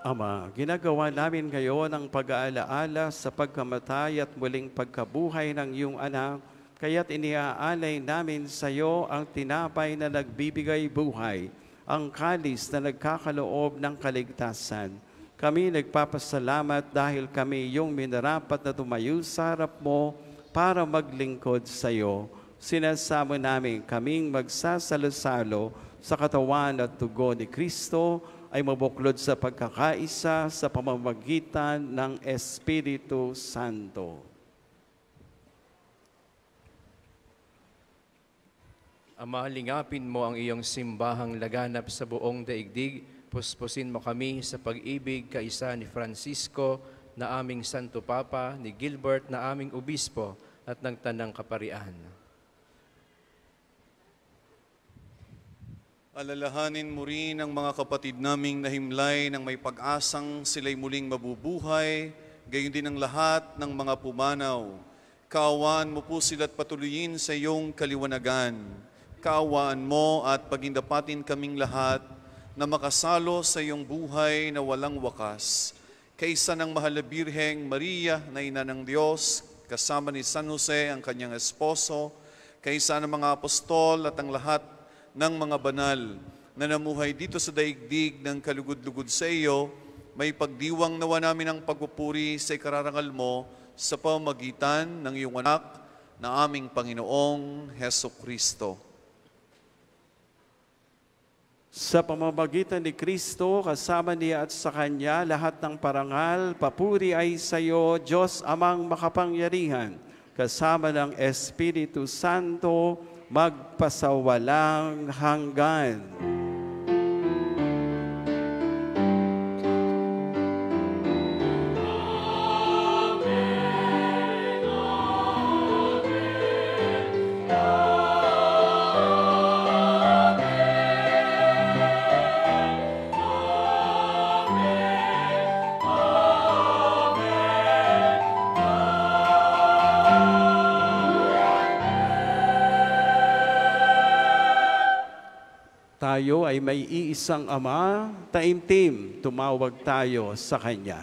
Ama, ginagawa namin ngayon ang pag-aalaala sa pagkamatay at muling pagkabuhay ng iyong anak, kaya't iniaalay namin sa iyo ang tinapay na nagbibigay buhay, ang kalis na nagkakaloob ng kaligtasan. Kami nagpapasalamat dahil kami iyong minarapat na tumayo sa harap mo para maglingkod sa iyo. Sinasamo namin kaming magsasalo-salo sa katawan at dugo ni Kristo, ay mabuklod sa pagkakaisa sa pamamagitan ng Espiritu Santo. Ama, lingapin mo ang iyong simbahang laganap sa buong daigdig. Puspusin mo kami sa pag-ibig kaisa ni Francisco na aming Santo Papa, ni Gilbert na aming Obispo at ng Tanang Kaparian. Alalahanin mo rin ang mga kapatid naming nahimlay ng may pag-asang sila'y muling mabubuhay, gayon din ang lahat ng mga pumanaw. Kaawaan mo po sila't patuloyin sa iyong kaliwanagan. Kaawaan mo at pagindapatin kaming lahat na makasalo sa iyong buhay na walang wakas, kaysa ng mahal na Birheng Maria na ina ng Diyos, kasama ni San Jose ang kanyang esposo, kaysa ng mga apostol at ang lahat ng mga banal na namuhay dito sa daigdig ng kalugod-lugod sa iyo, may pagdiwang nawa namin ang pagpupuri sa ikararangal mo sa pamagitan ng iyong anak na aming Panginoong Heso Kristo. Sa pamamagitan ni Kristo, kasama niya at sa Kanya, lahat ng parangal, papuri ay sa iyo, Diyos Amang makapangyarihan, kasama ng Espiritu Santo, magpasawalang hanggan. Tayo ay may iisang Ama, taimtim, tumawag tayo sa Kanya.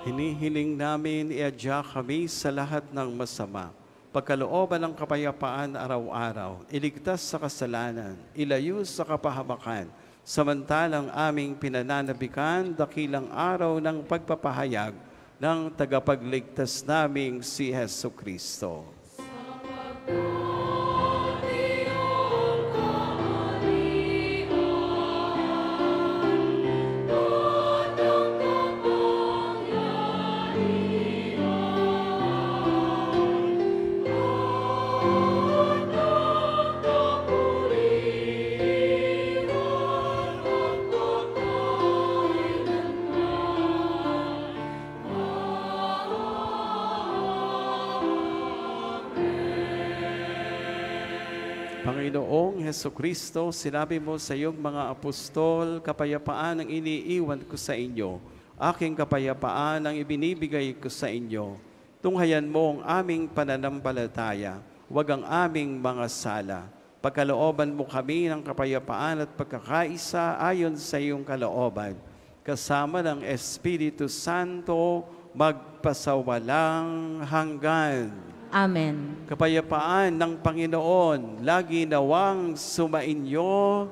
Hinihiling namin iadya kami sa lahat ng masama, pagkalooban ng kapayapaan araw-araw, iligtas sa kasalanan, ilayo sa kapahamakan, samantalang aming pinananabikan dakilang araw ng pagpapahayag ng tagapagligtas naming si Heso Kristo. Panginoong Heso Kristo, sinabi mo sa iyong mga apostol, kapayapaan ang iniiwan ko sa inyo. Aking kapayapaan ang ibinibigay ko sa inyo. Tunghayan mo ang aming pananampalataya, huwag ang aming mga sala. Pagkalooban mo kami ng kapayapaan at pagkakaisa ayon sa iyong kalooban. Kasama ng Espiritu Santo, magpasawalang hanggan. Amen. Kapayapaan ng Panginoon, lagi nawang sumainyo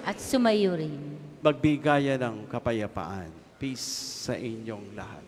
At sumayo rin. magbigaya ng kapayapaan. Peace sa inyong lahat.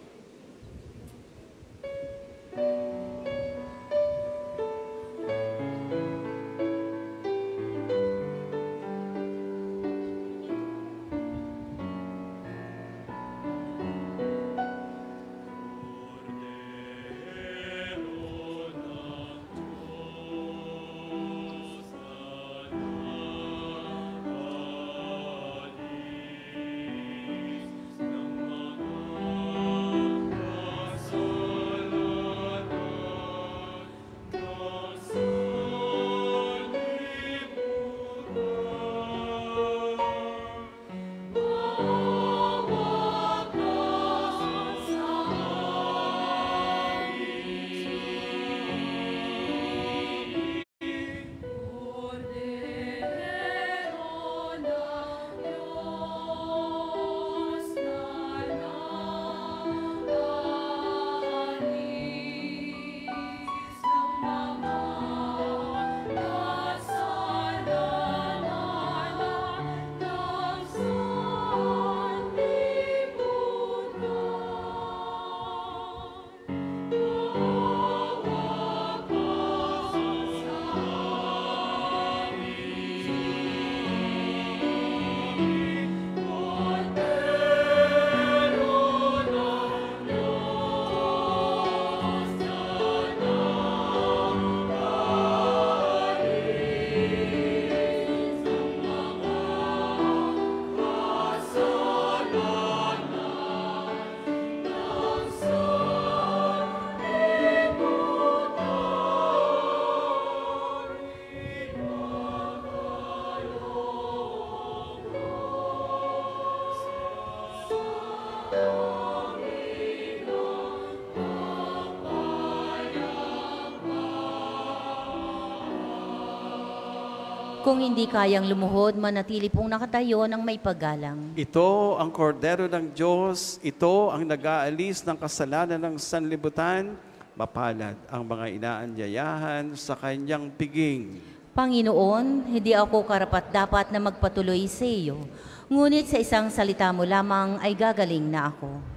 Kung hindi kayang lumuhod, manatili pong nakatayo ng may paggalang. Ito ang kordero ng Diyos, ito ang nag-aalis ng kasalanan ng sanlibutan. Mapalad ang mga inaanyayahan sa kanyang piging. Panginoon, hindi ako karapat-dapat na magpatuloy sa iyo, ngunit sa isang salita mo lamang ay gagaling na ako.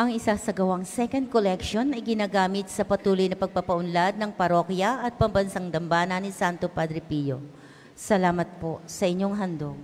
Ang isasagawang second collection ay ginagamit sa patuloy na pagpapaunlad ng parokya at pambansang dambana ni Santo Padre Pio. Salamat po sa inyong handog.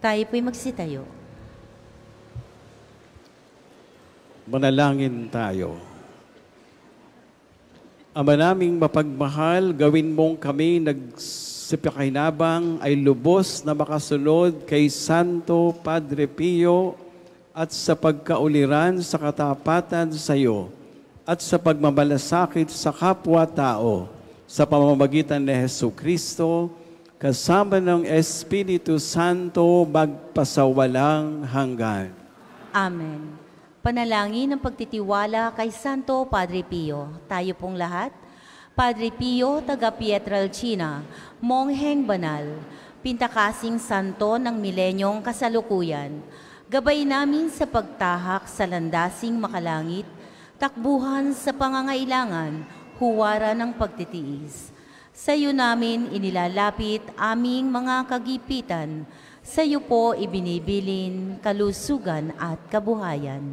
Tayo po'y magsitayo. Manalangin tayo. Ama naming mapagmahal, gawin mong kami nagsipakinabang ay lubos na makasunod kay Santo Padre Pio at sa pagkauliran sa katapatan sa iyo at sa pagmamalasakit sa kapwa-tao sa pamamagitan ni Jesucristo kasama ng Espiritu Santo magpasawalang hanggan. Amen. Panalangin ng pagtitiwala kay Santo Padre Pio. Tayo pong lahat. Padre Pio, taga Pietrelcina, mongheng banal, pintakasing santo ng milenyong kasalukuyan, gabay namin sa pagtahak sa landasing makalangit, takbuhan sa pangangailangan, huwara ng pagtitiis. Sa iyo namin inilalapit aming mga kagipitan, sa iyo po ibinibilin kalusugan at kabuhayan.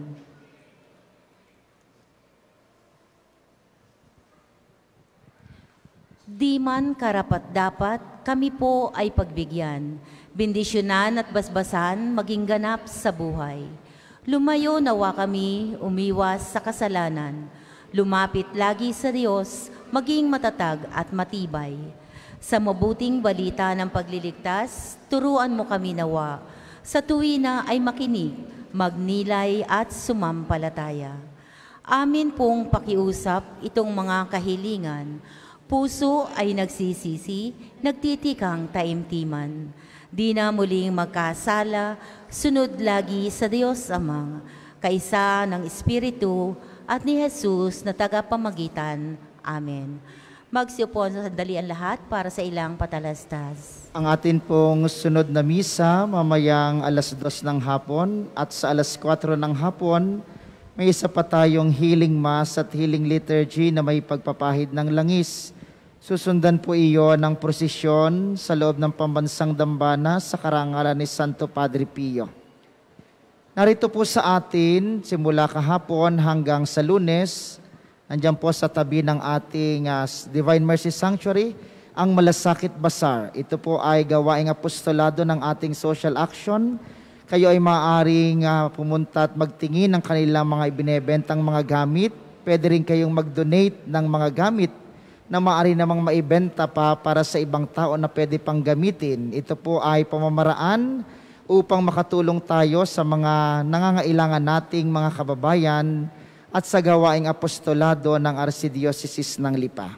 Di man karapat-dapat, kami po ay pagbigyan, bendisyonan at basbasan maging ganap sa buhay. Lumayo nawa kami, umiwas sa kasalanan, lumapit lagi sa Diyos, maging matatag at matibay. Sa mabuting balita ng pagliligtas, turuan mo kami nawa. Sa tuwina ay makinig, magnilay at sumampalataya. Amin pong pakiusap itong mga kahilingan. Puso ay nagsisisi, nagtitikang taimtiman. Di na muling magkasala, sunod lagi sa Diyos Ama, kaisa ng Espiritu at ni Jesus na tagapamagitan. Amen. Magsiupo sa sandali ang lahat para sa ilang patalastas. Ang atin pong sunod na misa mamayang 2:00 ng hapon at sa 4:00 ng hapon may isa pa tayong healing mass at healing liturgy na may pagpapahid ng langis. Susundan po iyo ng prosesyon sa loob ng pambansang dambana sa karangalan ni Santo Padre Pio. Narito po sa atin, simula kahapon hanggang sa Lunes, nandiyan po sa tabi ng ating Divine Mercy Sanctuary, ang Malasakit Bazaar. Ito po ay gawaing apostolado ng ating social action. Kayo ay maaaring pumunta at magtingin ng kanilang mga ibinebentang mga gamit. Pwede rin kayong mag-donate ng mga gamit na maaari namang maibenta pa para sa ibang tao na pwede pang gamitin. Ito po ay pamamaraan upang makatulong tayo sa mga nangangailangan nating mga kababayan at sa gawaing apostolado ng Archdiocese ng Lipa.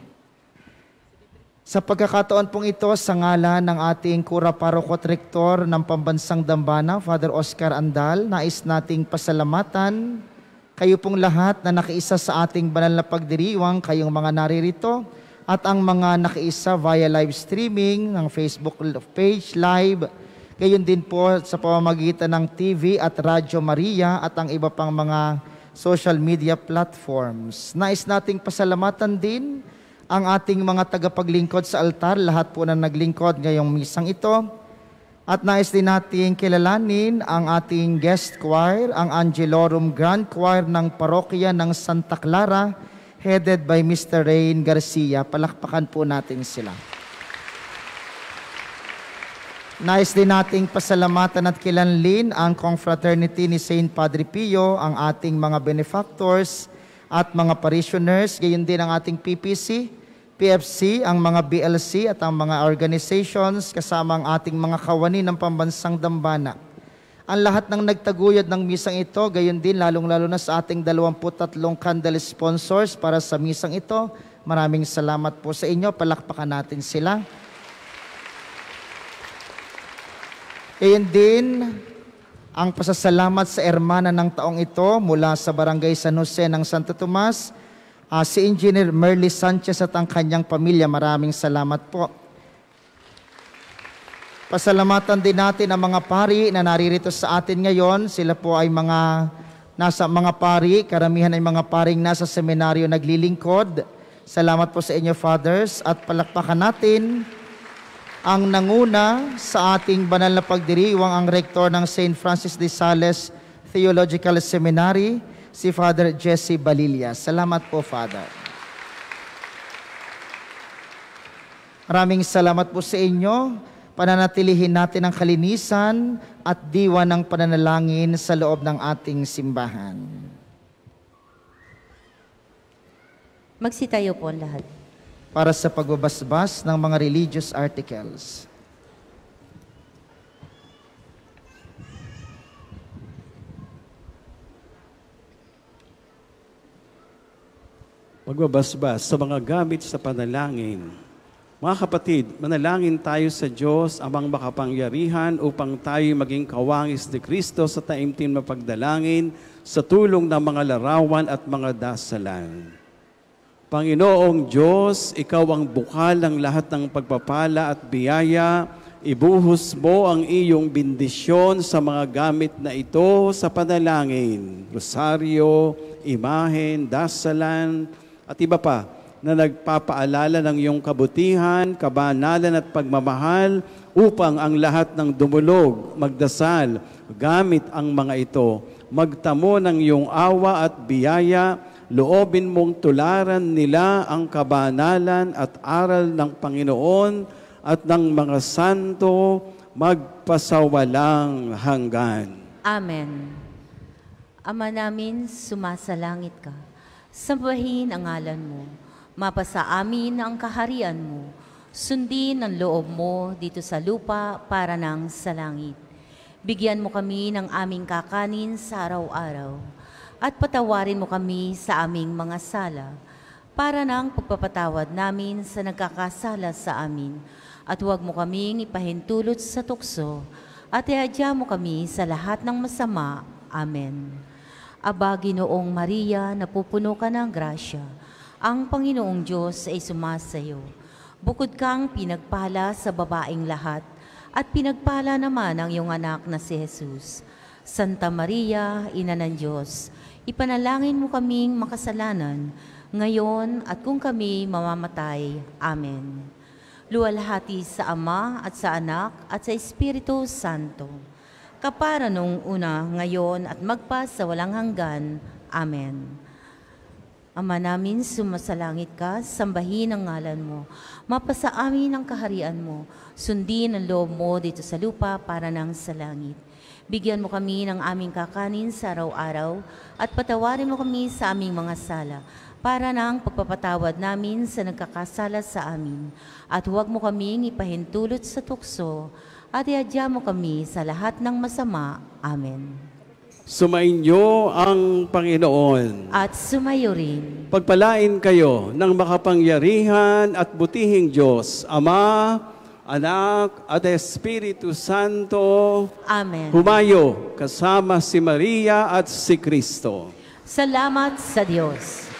Sa pagkakataon pong ito, sa ngalan ng ating Kura Paroko at Rektor ng Pambansang Dambana, Father Oscar Andal, nais nating pasalamatan kayo pong lahat na nakiisa sa ating banal na pagdiriwang, kayong mga naririto, at ang mga nakiisa via live streaming ng Facebook page live, gayon din po sa pamamagitan ng TV at Radyo Maria at ang iba pang mga social media platforms. Nais nating pasalamatan din ang ating mga tagapaglingkod sa altar, lahat po na naglingkod ngayong misang ito. At nais din natin kilalanin ang ating guest choir, ang Angelorum Grand Choir ng Parokya ng Santa Clara, headed by Mr. Rain Garcia. Palakpakan po natin sila. Nais din nating pasalamatan at kilanlin ang confraternity ni Saint Padre Pio, ang ating mga benefactors at mga parishioners, gayon din ang ating PPC, PFC, ang mga BLC at ang mga organizations kasama ang ating mga kawani ng Pambansang Dambana. Ang lahat ng nagtaguyod ng misang ito, gayon din lalong-lalo na sa ating 23 candle sponsors para sa misang ito. Maraming salamat po sa inyo. Palakpakan natin sila. Gayon din ang pasasalamat sa ermana ng taong ito mula sa Barangay San Jose ng Santo Tomas, si Engineer Merly Sanchez at ang kanyang pamilya. Maraming salamat po. Pasalamatan din natin ang mga pari na naririto sa atin ngayon. Sila po ay nasa mga pari, karamihan ay mga paring nasa seminaryo naglilingkod. Salamat po sa inyo, Fathers, at palakpakan natin ang nanguna sa ating banal na pagdiriwang, ang rektor ng St. Francis de Sales Theological Seminary, si Father Jesse Balilla. Salamat po, Father. Maraming salamat po sa inyo. Pananatilihin natin ang kalinisan at diwa ng pananalangin sa loob ng ating simbahan. Magsitayo po ang lahat. Para sa pagbabasbas ng mga religious articles. Pagbabasbas sa mga gamit sa panalangin. Mga kapatid, manalangin tayo sa Diyos, amang makapangyarihan, upang tayo maging kawangis ni Kristo sa taimtim na pagdalangin sa tulong ng mga larawan at mga dasalan. Panginoong Diyos, Ikaw ang bukal ng lahat ng pagpapala at biyaya. Ibuhos mo ang iyong bendisyon sa mga gamit na ito sa panalangin, rosaryo, imahen, dasalan, at iba pa, na nagpapaalala ng iyong kabutihan, kabanalan at pagmamahal upang ang lahat ng dumulog, magdasal, gamit ang mga ito, magtamo ng iyong awa at biyaya, loobin mong tularan nila ang kabanalan at aral ng Panginoon at ng mga santo magpasawalang hanggan. Amen. Ama namin, sumasalangit ka. Sambahin ang ngalan mo. Mapasa amin ang kaharian mo. Sundin ang loob mo dito sa lupa para nang sa langit. Bigyan mo kami ng aming kakanin sa araw-araw. At patawarin mo kami sa aming mga sala para nang pagpapatawad namin sa nagkakasala sa amin. At huwag mo kaming ipahintulot sa tukso at iadya mo kami sa lahat ng masama. Amen. Aba, Ginoong Maria, napupuno ka ng grasya. Ang Panginoong Diyos ay sumasayo. Bukod kang pinagpala sa babaeng lahat, at pinagpala naman ang iyong anak na si Jesus. Santa Maria, Ina ng Diyos, ipanalangin mo kaming makasalanan, ngayon at kung kami mamamatay. Amen. Luwalhati sa Ama at sa Anak at sa Espiritu Santo, kapara nung una, ngayon at magpa sa walang hanggan. Amen. Ama namin, sumasalangit ka, sambahin ang ngalan mo. Mapasa amin ang kaharian mo. Sundin ang loob mo dito sa lupa para nang sa langit. Bigyan mo kami ng aming kakanin sa araw-araw at patawarin mo kami sa aming mga sala para nang pagpapatawad namin sa nagkakasala sa amin. At huwag mo kaming ipahintulot sa tukso at iadya mo kami sa lahat ng masama. Amen. Sumainyo ang Panginoon. At sumayo rin. Pagpalain kayo ng makapangyarihan at butihing Diyos, Ama, Anak, at Espiritu Santo. Amen. Humayo kasama si Maria at si Kristo. Salamat sa Diyos.